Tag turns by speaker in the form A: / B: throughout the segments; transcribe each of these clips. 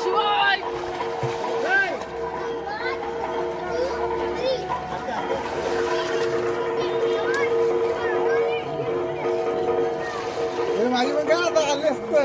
A: शिवाय.
B: माझी पण काय आता आले असतं.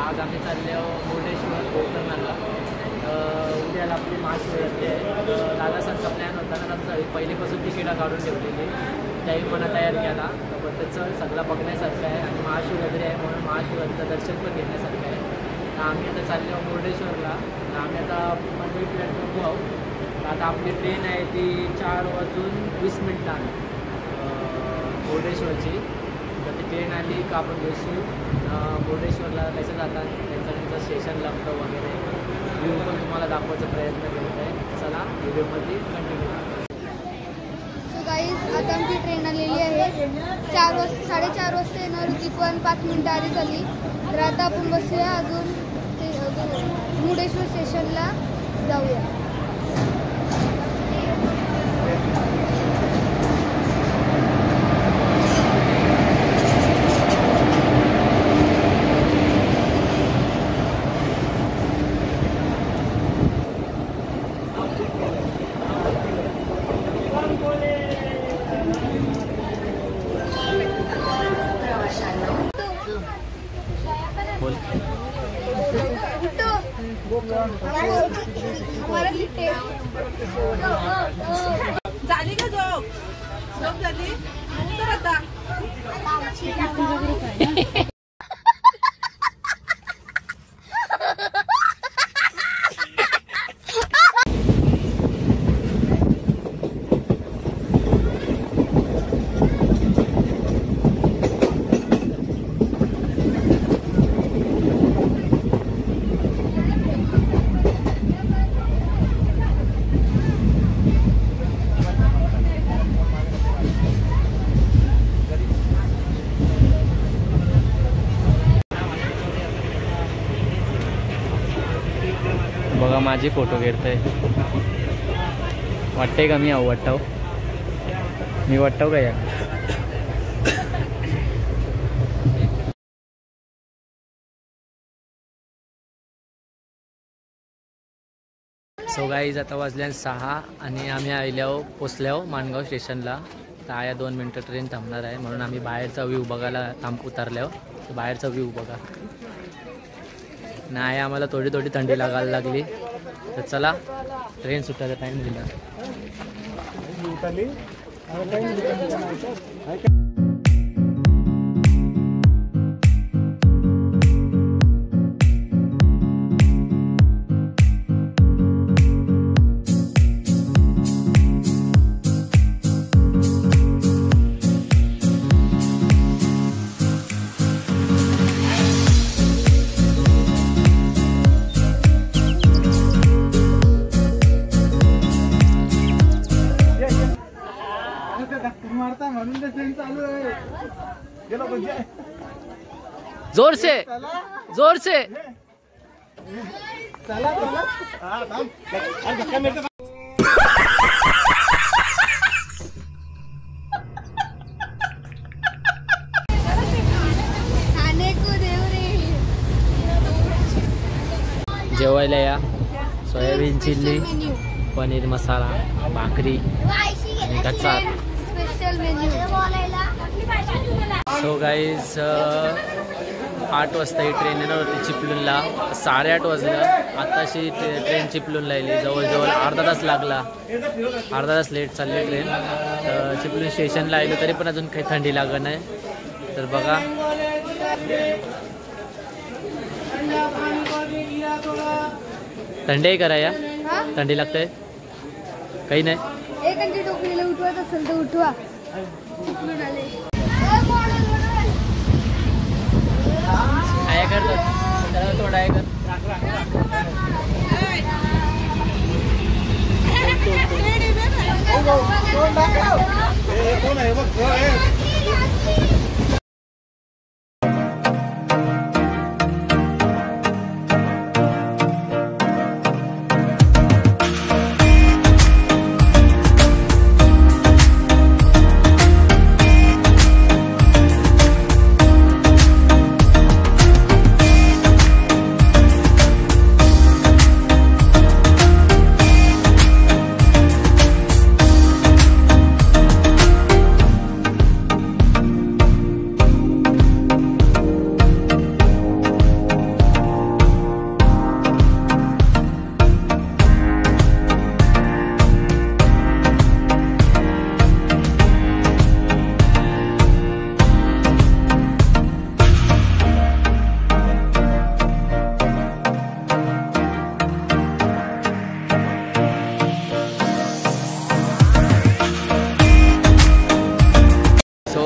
A: आज आम्ही चालले मुर्डेश्वर कोकणाला. उद्याला आपली महाशिवरात्री आहे. दादासांचा प्लॅन होता ना, आमचा पहिलेपासून तिकीटं काढून ठेवलेली, त्याही मना तयार केला. पण त्याचं सगळं बघण्यासारखं आहे आणि महाशिवरात्री आहे म्हणून महाशिवरात्रीचं दर्शन पण घेण्यासारखं आहे. तर आम्ही आता चाललो मुर्डेश्वरला. आम्ही आता मंदिर प्लॅटफॉर्म आहोत. आता आपली ट्रेन आहे ती 4:20 मुर्डेश्वरची. तर ती ट्रेन आली का आपण बसू. मुर्डेश्वरला कसं जातात त्यांचं स्टेशन लागतं वगैरे व्ह्यू पण तुम्हाला दाखवायचा प्रयत्न करत आहे. चला व्हिडिओमध्ये कंटिन्यू.
C: सो गाईज आता आमची ट्रेन आलेली आहे. 4:30 वाजता येणार होती पण 5 मिनिटं आधी झाली. तर आता आपण बसूया अजून मुर्डेश्वर स्टेशनला जाऊया.
D: झाली का झोप झाली तर आता
A: बघा माझी फोटो घेतोय. वाटतंय का मी वाटाव का या. सो गाईज आता वाजल्या 6 आणि आम्ही पोचलो माणगाव स्टेशनला. तर आया 2 मिनटं ट्रेन थांबणार आहे म्हणून आम्ही बाहेरचा व्ह्यू बघायला उतरलो. तर बाहेरचा व्ह्यू बघा. नाही आम्हाला थोडी थंडी लागायला लागली. तर चला ट्रेन सुटायचा टाईम दिला. जोर से जेवायला या. सोयाबीन चिल्ली, पनीर मसाला, भाकरी आणि गच्चा.
C: Special menu.
A: सो गाईज 8 वाजता ही ट्रेन येणार होती चिपळूणला. 8:30 वाजलं आताशी ट्रेन चिपळूणला येईल. जवळजवळ अर्धा तास लागला. अर्धा तास लेट चालली ट्रेन. तर चिपळूण स्टेशनला आलो तरी पण अजून काही थंडी लागत नाही. तर बघा थंडी आहे करा या थंडी लागते काही नाही.
C: एखादी टोकरीला उठवत असेल तर उठवा.
A: आया करतो त्याला थोडा आहे कर.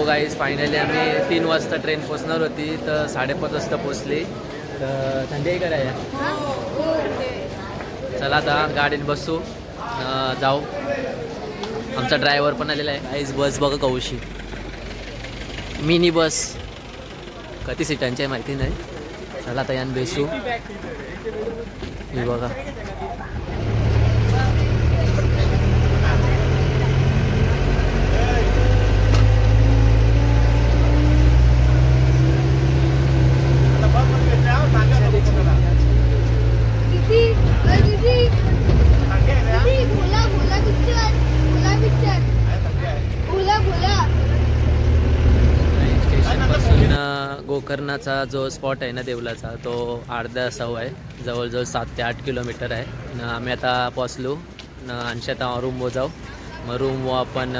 A: गाईज फायनली आम्ही 3 वाजता ट्रेन पोचणार होती तर 5:30 वाजता पोचली. तर थंडी आहे करायला. चला आता गाडीत बसू जाऊ. आमचा ड्रायव्हर पण आलेला आहे. गाईज बस बघा कौशी मिनी बस किती सीटांची आहे माहिती नाही. चला आता यान बेसू. हे बघा गोकर्णाचा जो स्पॉट आहे ना देवलाचा तो अर्धा सव आहे. जवळजवळ 7 ते 8 किलोमीटर आहे. आम्ही आता पोचलो आणखी आता रूम जाऊ. मग रूम आपण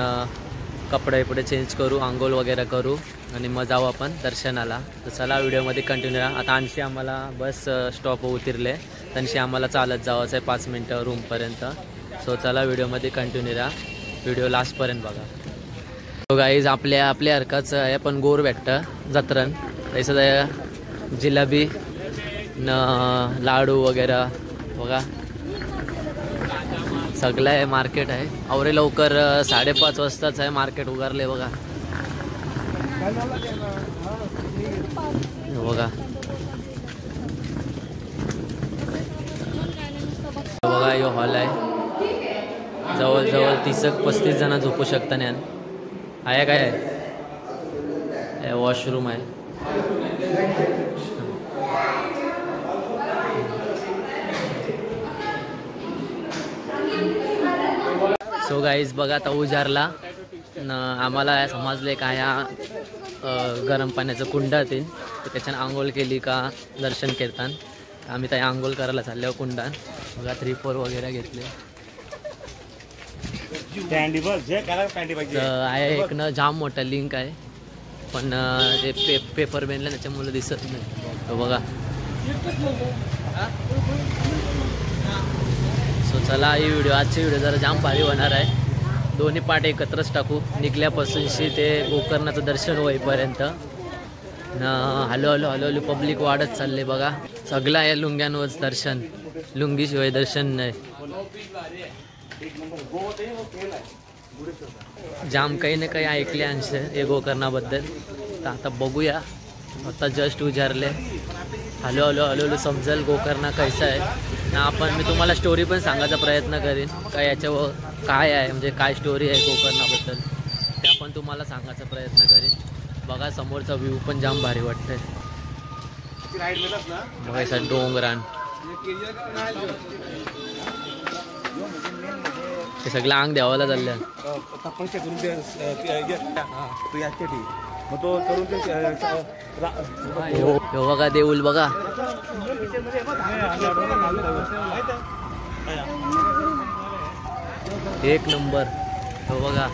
A: कपडे पुढे चेंज करू आंघोळ वगैरे करू आणि मग जाऊ आपण दर्शनाला. तर चला व्हिडिओमध्ये कंटिन्यू राहा. आता आणखी आम्हाला बस स्टॉप उतरले त्यांशी आम्हाला चालत जावायचं आहे 5 मिनटं रूमपर्यंत. सो चला व्हिडिओमध्ये कंटिन्यू राहा. व्हिडिओ लास्टपर्यंत बघा. तो गाईज आपल्या हरकाच आहे पण गोर भेटतं जत्रण तसं जिलेबी न लाडू वगैरे बघा सगळं आहे. मार्केट आहे आवरे लवकर 5:30 वाजताच आहे मार्केट उगारले बघा. बघा बघा यो हॉल आहे. जवळजवळ 30-35 जण झोपू शकता. ज्ञान आहे काय आहे वॉशरूम आहे. सो गाईज बघा आता उजारला आम्हाला समजले का ह्या गरम पाण्याचं कुंड येतील तर त्याच्यानं आंघोळ केली का दर्शन करतात. आम्ही त्या आंघोळ करायला चाललो कुंडात. बघा 3-4 वगैरे घेतले. आहे एक ना जाम मोठा लिंक आहे पण ते पेपर बेनला त्याच्यामुळे दिसत नाही. तो बघा सो चला ही व्हिडिओ आजची व्हिडिओ जरा जाम भारी होणार आहे. दोन्ही पार्ट एकत्रच टाकू निघल्यापासूनशी ते गोकर्णाचं दर्शन होईपर्यंत. Hello hello hello hello public वाढत चालले बघा. सगळं आहे लुंग्यांवरच दर्शन. लुंगीशिवाय दर्शन नाही. जाम काही ना काही ऐकले अंश हे गोकर्णाबद्दल. तर आता बघूया. आता जस्ट उजारले. हलो हलो हलो हलो समजेल गोकर्णा कैसा आहे ना. आपण मी तुम्हाला स्टोरी पण सांगायचा प्रयत्न करीन का याच्यावर काय आहे म्हणजे काय स्टोरी आहे गोकर्णाबद्दल ते आपण तुम्हाला सांगायचा प्रयत्न करीन. बघा समोरचा व्ह्यू पण जाम भारी वाटतंय. बघायचा डोंगरान ते सगळं अंग द्यावाला चाललं.
B: पैसे करून ते तू याच्या ठी मग तो करून ते
A: हो बघा देऊल बघा. एक नंबर. हो बघा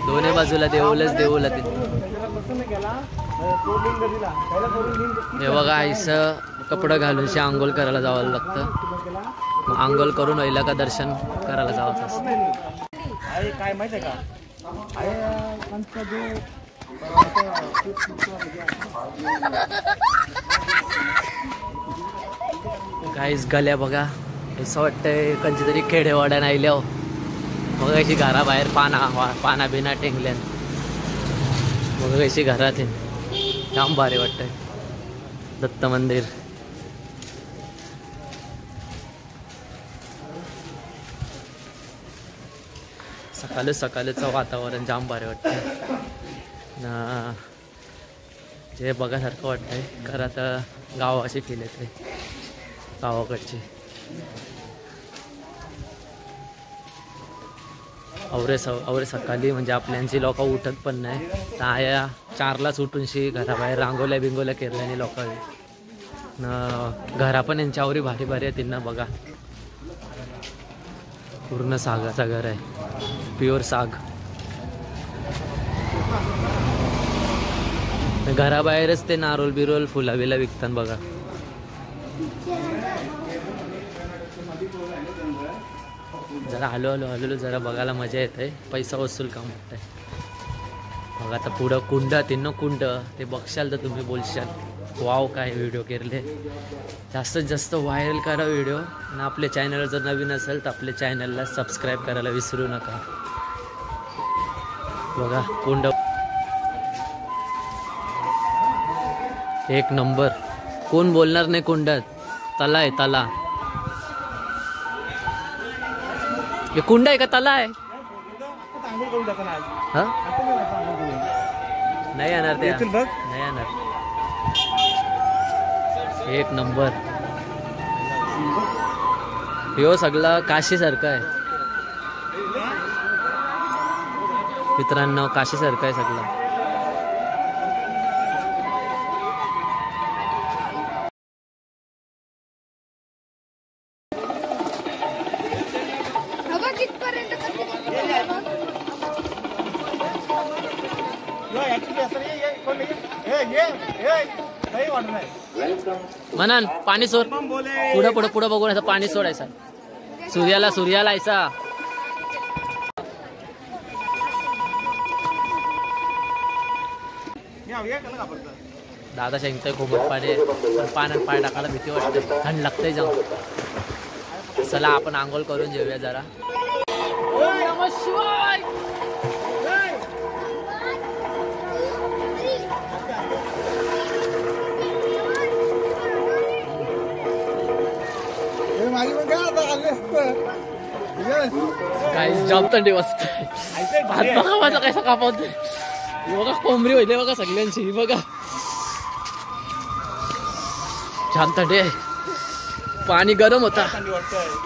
A: दोन्ही बाजूला देऊलच देऊल ते. हे बघा आईचं कपडं घालून आंघोळ करायला जावं लागतं. मग आंघोळ करून व्हायला का दर्शन करायला जावंच असतं.
B: काय माहिती आहे का
A: काहीच गल्या बघा. असं वाटतंय कंची तरी खेडेवाड्यान आयल्या. मग कशी घराबाहेर पाना बिना टेंगल्यान मग कशी घरात जाम भारी वाटतंय. दत्त मंदिर सकाळचं वातावरण जाम भारी वाटतंय ना. जे बघासारखं वाटतंय खरं आता गावाची फील येते गावाकडची. आवरे सकाळी म्हणजे आपल्यांची लोक उठत पण नाही. आया 4लाच उठूनशी घराबाहेर रांगोल्या बिंगोल्या केरल्याने लोक घरा पण यांच्या आवरी भारी भारी येतील ना बघा. पूर्ण सागाचा घर आहे. प्युअर साग. घराबाहेरच ते नारोल बिरोल फुला बिला विकतात बघा. जरा हळूहळू जरा बघायला मजा येते. पैसा वसूल काम वाटतंय बघा. आता पुढं कुंड तीन कुंड ते बघशाल तर तुम्ही बोलशाल वाव काय व्हिडिओ केले. जास्तीत जास्त व्हायरल करा व्हिडिओ. आणि आपल्या चॅनल जर नवीन असेल तर आपल्या चॅनलला सबस्क्राईब करायला विसरू नका. बघा कुंड एक नंबर. कोण बोलणार नाही कुंडात. तला आहे तला. हे कुंड आहे का तला आहे. हा नाही येणार ते नाही येणार. एक नंबर. ह्यो सगळं काशी सारखं आहे मित्रांनो. काशी सारखं आहे सगळं. म्हणाल पाणी सोड. पुढं बघून असं पाणी सोडायचं. सूर्याला ऐसा. दादा शेंगतोय खूप पाणी. पण पाण्यात पाय टाकायला भीती वाटते. थंड लागतंय जाऊन. चला आपण आंघोळ करून जेऊया जरा. नमः शिवाय. काही जाम थंडी वाजते. हात बघा माझा कसा कापवतोय. बघा कोंबडी होते बघा सगळ्यांची. बघा जाम थंडी आहे. पाणी गरम होता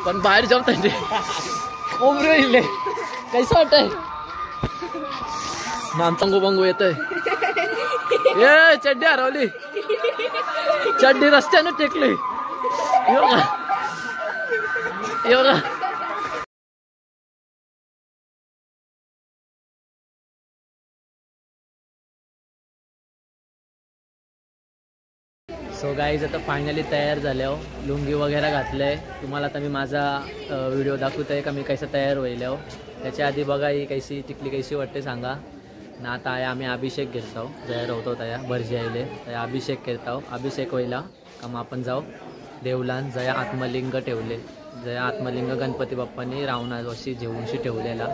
A: पण बाहेर जाम थंडी. कोंबडी होईल कैसा वाटतंय. नामचंगू बंगू येतोय. ये चड्डी हरवली. चड्डी रस्त्यानं टेकली. बघा बघा. सो गाईज आता फायनली तयार झाल्या. लुंगी वगैरे घातलंय. तुम्हाला आता मी माझा व्हिडिओ दाखवतोय का मी कैसा तयार होईल. त्याच्या आधी बघा ही कैसी टिकली कैसी वाटते सांगा ना. आता आम्ही अभिषेक घेतो. तयार होतो तया भरजी आईले तया अभिषेक करतो. अभिषेक व्हायला का मग आपण जाऊ देवलान. जया आत्मलिंग ठेवले. जया आत्मलिंग गणपती बाप्पांनी रावणाशी जेवूनशी ठेवलेला.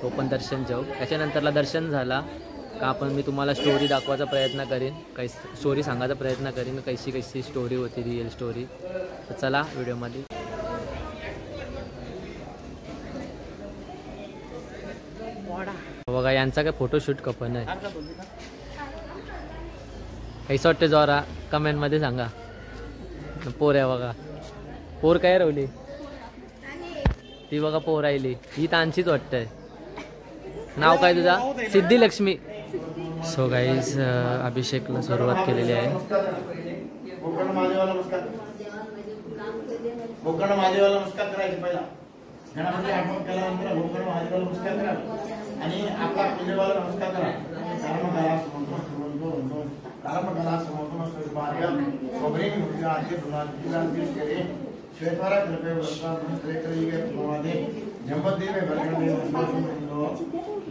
A: तो पण दर्शन जाऊ. त्याच्यानंतरला दर्शन झाला का आपण मी तुम्हाला स्टोरी दाखवायचा प्रयत्न करीन. स्टोरी सांगायचा प्रयत्न करीन कैसी स्टोरी होती रिअल स्टोरी. तर चला व्हिडिओमध्ये. बघा यांचा काय फोटोशूट कपन आहे. कैसा वाटते जरा कमेंटमध्ये सांगा. पोर आहे बघा. पोर काय रवली ती बघा पोर राहिली, ही तांचीच वाटतंय. नाव काय तुझा? सिद्धी लक्ष्मी. सो गाईज अभिषेकला सुरुवात केलेली आहे.
E: गोकर्ण महादेवाला नमस्कार करायचे पहिला. गणपती आगमन केल्यानंतर गोकर्ण महादेवाला नमस्कार करा आणि आपला कुलदेवाला नमस्कार करा.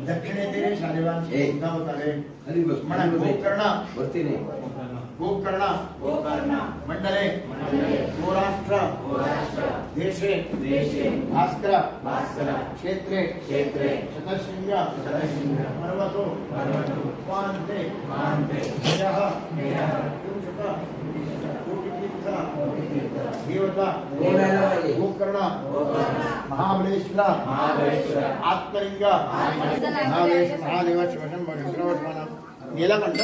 E: दक्षिणेतील शालिवान गोकर्ण मंडले सौराष्ट्र देशे भास्कर क्षेत्रे शतशृंग पर्वतो पान्ते देवता गोकर्ण महाबलेश्वर आत्मलिंग महादेव शिवशंभ चंद्रवटमाना नीलकंठ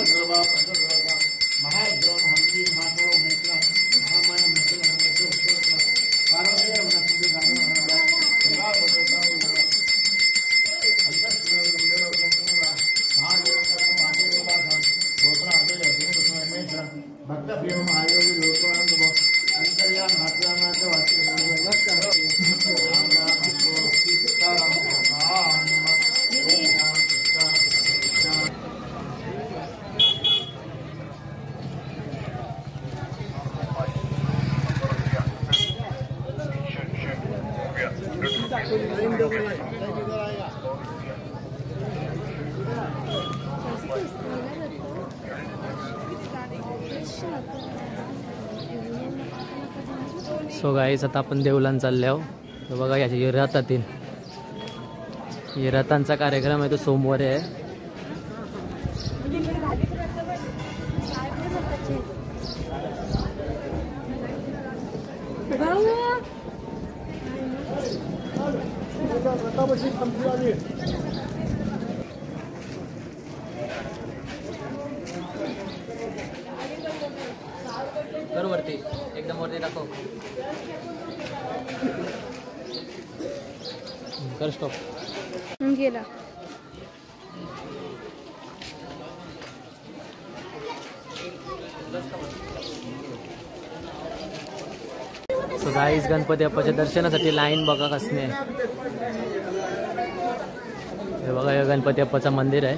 A: सो गाईस आता आपण देवलान चालले आहो. तर बघा याचे रथातील रथांचा कार्यक्रम आहे तो सोमवारी आहे. कर वरती एकदम वरती दाखव. कर स्टॉप.
C: गेला.
A: सो गाईस गणपती बाप्पाच्या दर्शनासाठी लाईन बघा कसली आहे. हे बघा हे गणपती बाप्पाचं मंदिर आहे.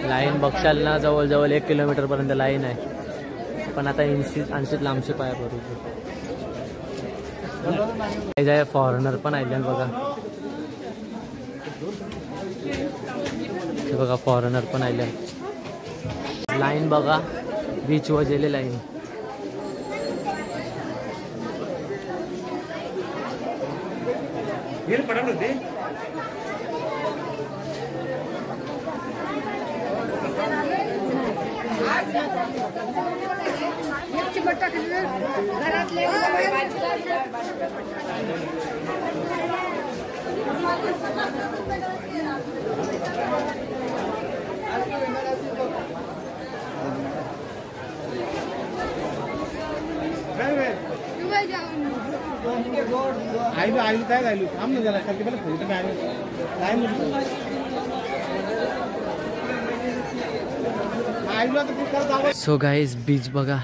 A: लाईन बघशाल ना जवळजवळ 1 किलोमीटर पर्यंत लाईन आहे. पण आता 80 लांबशी पाया भरू. फॉरेनर पण आयलंड बघा. हे बघा फॉरेनर पण आयलंड. लाईन बघा बीच वजेले लाईन. सो गाईज बीच बघा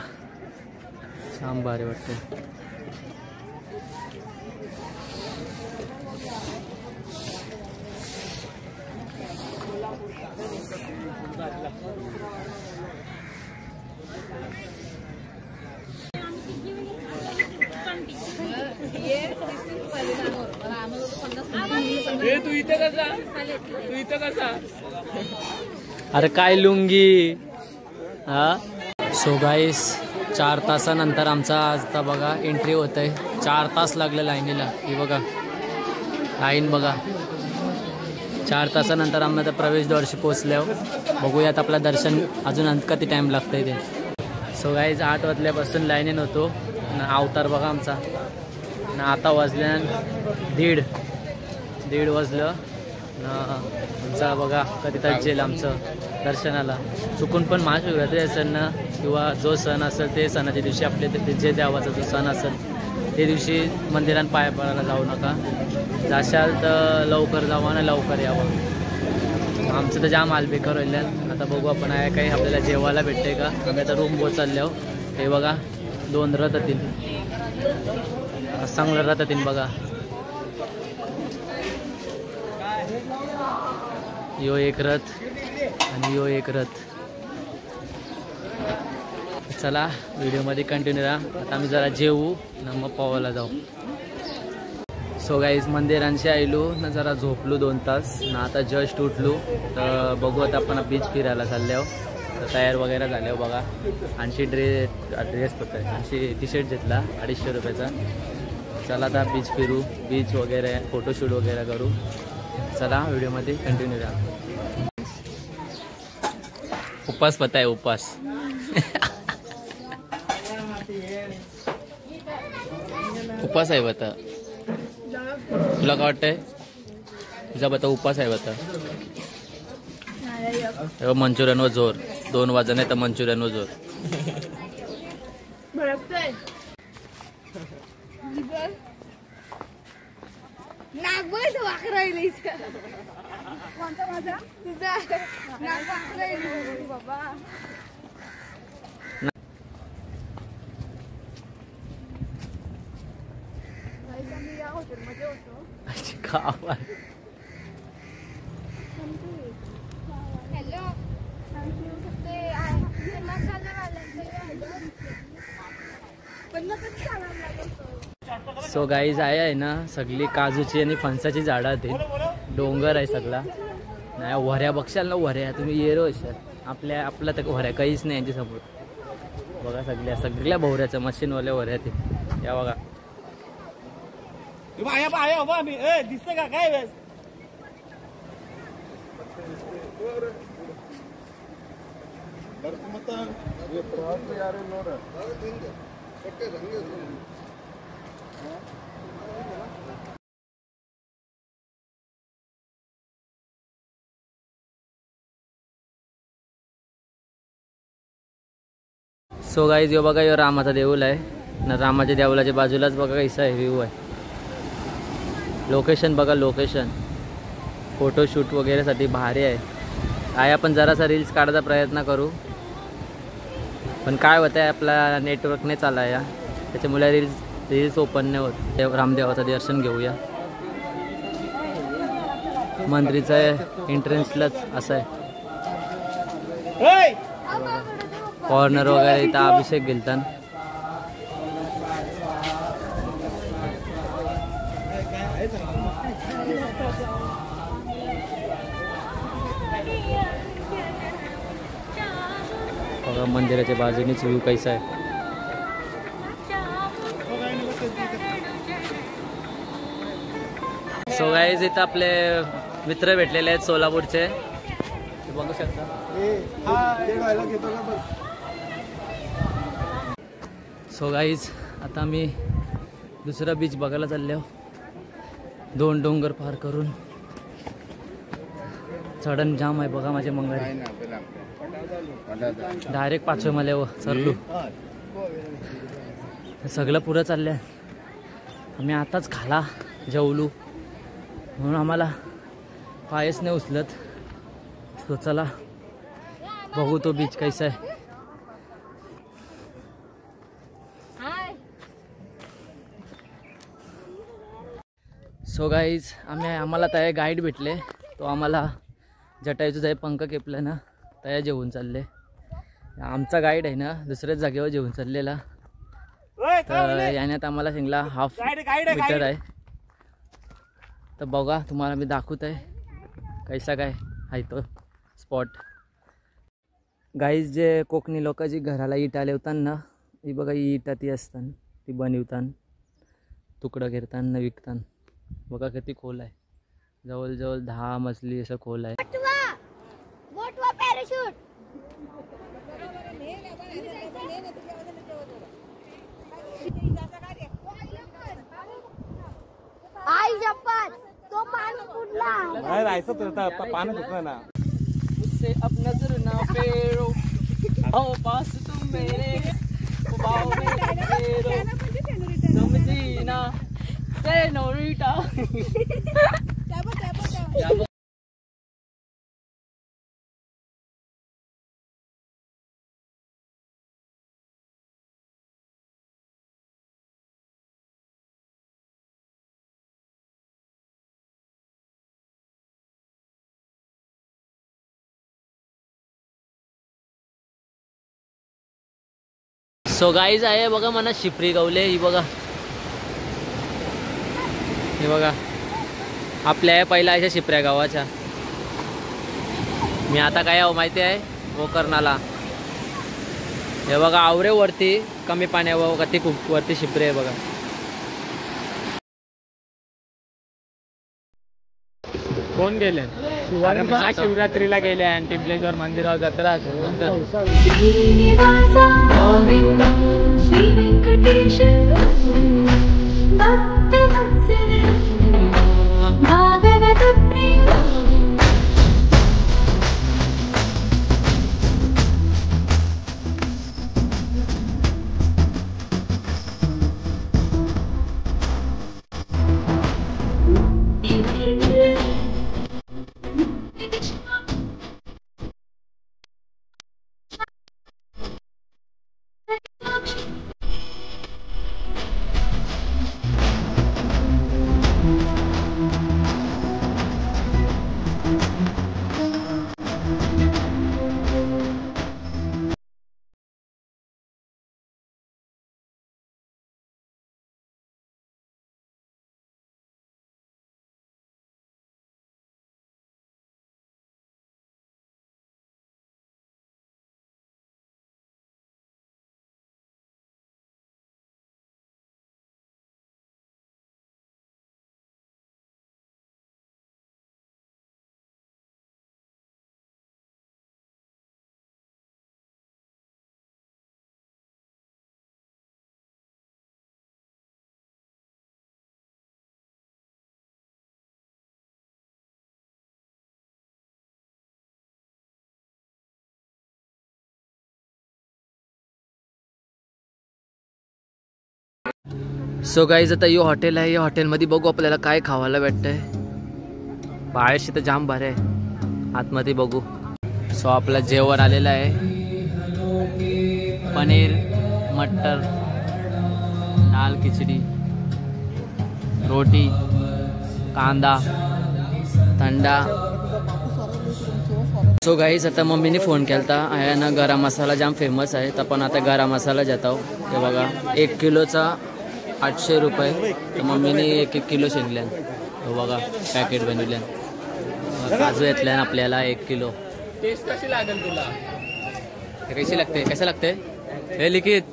A: छान भारी वाटतं.
B: तू इथं कसा
A: अरे काय लुंगी. हा सो गाईस 4 तासानंतर आमचा आज तर बघा एंट्री होत आहे. 4 तास लागले लाईनीला. ही बघा लाईन बघा. 4 तासानंतर आम्ही आता प्रवेशद्वारशी पोचलो. बघूयात आपलं दर्शन अजून किती टाईम लागतंय ते. सो गाईज 8 वाजल्यापासून लाईनीन होतो. अवतार बघा आमचा. आता वाजल्या 1:30 वाजलं. आमचा बघा कधी ताजेल आमचं दर्शनाला. चुकून पण महाशिवरात्री सण किंवा जो सण असेल ते सणाच्या दिवशी आपले जे देवाचा जो सण असेल ते दिवशी मंदिरात पाया पडायला जाऊ नका. जाशाल तर लवकर जावं आणि लवकर यावं. आमचं तर जाम हाल बेकार होईल. आता बघू आपण आहे काही आपल्याला जेवायला भेटते का. आम्ही आता रूम बोल चाललो. हे बघा 2 रथ येतील, चांगलं रथ येतील बघा. यो एक रथ आणि यो एक रथ. चला व्हिडिओमध्ये कंटिन्यू राहा. आता आम्ही जरा जेवू ना मग पोहायला जाऊ. सो गाईज मंदिरांशी आयलो ना जरा झोपलो 2 तास ना आता जस्ट उठलो. तर बघू आता आपण बीच फिरायला चाललो. तर तयार वगैरे झाले बघा. आणखी ड्रेस फक्त आणखी टी शर्ट घेतला 250 रुपयाचा. चला आता बीच फिरू, बीच वगैरे फोटोशूट वगैरे करू. चला व्हिडिओमध्ये कंटिन्यू राहा. उपास पता आहे उपास. उपास आहे बता. तुला काय वाटतंय? तुझा बता उपास आहे बता. मंचुरियनवर जोर. 2 वाजन आहे तर मंचुरियनवर जोर. सो गाईज आहे ना सगळी काजूची आणि फणसाची झाडं आहेत. डोंगर आहे सगळा. नाही वऱ्या बघशाल ना वऱ्या तुम्ही येरो असाल. आपल्या तर वऱ्या काहीच नाही यांच्यासमोर. बघा सगळ्या भोवऱ्याच्या मशीनवाल्या वऱ्या ते. या बघा
B: दिसतं का काय.
A: सो गाईज यो बघा यो रामाचा देऊळ आहे ना. रामाच्या देऊळाच्या बाजूलाच बघा कैसा आहे व्ह्यू आहे. लोकेशन बघा लोकेशन. फोटोशूट वगैरेसाठी भारी आहे. आपण जरासा रील्स काढायचा प्रयत्न करू पण काय होतं आहे आपला नेटवर्क नाही चालला या त्याच्यामुळे रील्स ओपन नाही होत. रामदेवाचं दर्शन घेऊया. मंदिराचं एंट्रन्सलाच असं आहे. कॉर्नर वगैरे इथं अभिषेक गेलतान. बघा मंदिराच्या बाजूनेच व्ह्यू कैसा आहे. सो गाईज इथं आपले मित्र भेटलेले आहेत सोलापूरचे. बघू शकता. सो गाईज आता मी दुसरा बीच बघायला चाललो. 2 डोंगर पार करून. चढण जाम आहे बघा माझ्या मंगळारी. डायरेक्ट 5व्या मल्यावर चढलो. सगळं पुढं चाललं. आम्ही आताच खाला जेवलो म्हणून आम्हाला पायच नाही उचलत. सो चला बघू तो बीच कैसा आहे. सो गाईज आम्हाला त्या गाईड भेटले. तो आम्हाला जटायूचं जे पंख केपलं ना त्या जेवून चालले. आमचा गाईड आहे ना दुसऱ्याच जागेवर जेवून चाललेला. तर याण्यात आम्हाला शिंगला हाफ मीटर आहे. तर बघा तुम्हाला मी दाखवत आहे कैसा काय आहे तो स्पॉट. गाईज जे कोकणी लोक जी घराला इटा लावताना ही बघा ही इटा ती असतात ती बनवतात तुकडं घेताना विकतात. बघा किती खोल आहे. जवळजवळ 10 मजली असं खोल आहे.
C: आई जप्पत तो पाणी फुटला.
B: राहायचं तर पाणी फुटलं ना.
A: मुझसे अब नजर ना फेरो आओ पास तुम मेरे बाहों में फेरो. समजी ना से नोरिटा सो गाईज आहे बघा मला शिपरी गावले ही बघा हे बघा आपल्या पहिल्या अशा शिपऱ्या गावाच्या मी आता काय माहिती आहे गोकर्णाला हे बघा आवरे वरती कमी पाण्यावर बघा ती खूप वरती शिपरे आहे बघा कोण गेले शिवरात्रीला गेले आणि टिंबलेश्वर मंदिरावर जत्रा सो गाईज आता यो हॉटेल आहे या हॉटेलमध्ये बघू आपल्याला काय खावायला भेटतंय बाहेरशी तर जाम भारी आहे आतमध्ये बघू सो आपलं जेवण आलेलं आहे पनीर मटर दाल खिचडी रोटी कांदा थंडा सो गाईज आता मम्मीने फोन केलता आहे ना गरम मसाला जाम फेमस आहे तर पण आता गरम मसाला जातो ते बघा 1 किलोचा 800 रुपये तर मम्मीने 1-1 किलो शेंगल्यान तो बघा पॅकेट बनवल्यान काजू घेतल्यान आपल्याला 1 किलो टेस्ट कशी लागेल तुला कशी लागते कसं लागते हे लिखित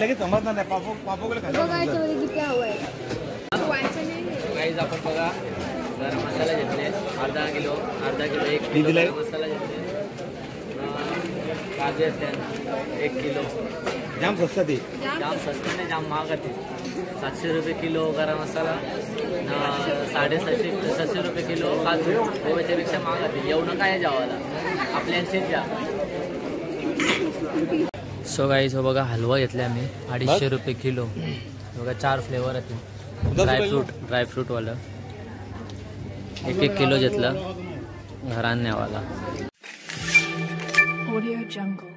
B: लगेच समजणार नाही
A: गाईज आपण बघा गरम मसाला घेतले अर्धा किलो 1 किलो गरम मसाला घेतले काजू घेतले 1 किलो
B: जाम स्वस्त ते
A: जाम स्वस्त नाही जाम महाग आहे 700 रुपये किलो गरम मसाला 750 रुपये किलो काजू त्याच्यापेक्षा महाग आहे एवढं काय जेवायला आपल्याशी द्या सो गाईज हो बघा हलवा घेतला आम्ही 250 रुपये किलो बघा 4 फ्लेवर आहेत ड्रायफ्रूटवालं 1-1 किलो घेतलं घरात न्यावाला. Audio Jungle.